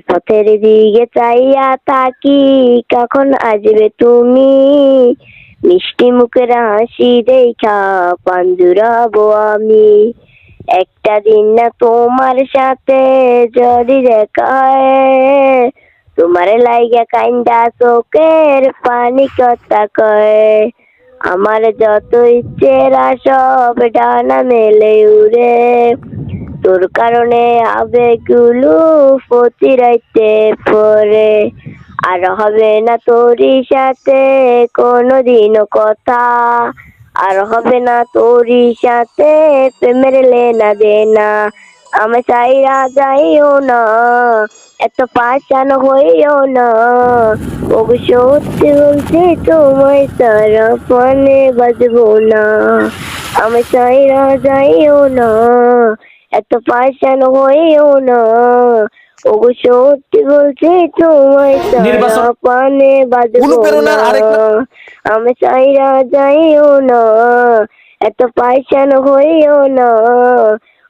পথের দিকে চাইয়া তাকি, কখন আসবে তুমি? মিষ্টি মুখের হাসি দেখা পান জুড়াবো আমি। একটা দিন না তোমার সাথে যদি দেখা হয়, তোমার লাইগা কাইন্দা চোখের পানি কথা কয়। আমার যত ইচ্ছেরা সব ডানা মেলে উড়ে, তোর কারণে আবেগগুলো প্রতি রাইতে পরে। আর হবে না তোরই সাথে কোনোদিনও কথা, আর হবে না তোরই সাথে প্রেমের লেনা দেনা। আমি চাইরা যাইও না, এত পাষাণ হইও না। ওগো সত্যি বলছি তোমায় তারা পানে বাজবো না। আমি চাইরা যাইও না, এত পাষাণ হইও না। ওগো সত্যি বলছি তোমায় তারা পানে বাজবো না। আমি চাইরা যাইও না, এত পাষাণ হইও না।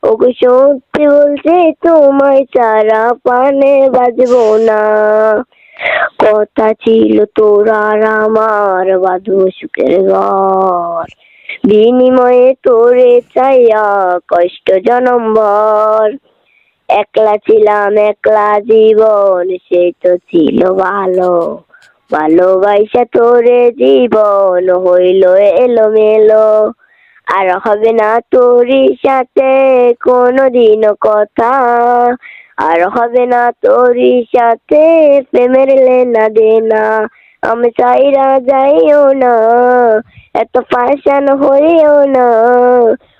ওগো সত্যি বলছি তোমায় ছাড়া পানে বাজবো না। কথা ছিল তোর আর আমার বাঁধবো সুখের ঘর, বিনিময়ে তোরে চাইয়া কষ্ট জনমভর। একলা ছিলাম একলা জীবন, সেই তো ছিল ভালো। ভালোবাসা তোরে জীবন হইল এলোমেলো। আর হবে না তোরই সাথে কোনোদিনও কথা, আর হবে না তোরই সাথে প্রেমের লেনা দেনা। আমি চাইরা যাইও না, এত পাষাণ হইও না।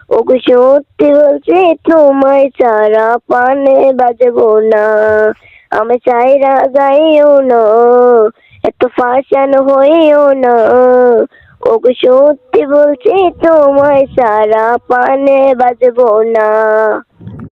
ওগো সত্যি বলছি তোমায় ছাড়া পানে বাজবো না। আমি চাইরা যাইও না, এত পাষাণ হইও না। ওগো সত্যি বলছি তোমায় ছাড়া পানে বাজবো না।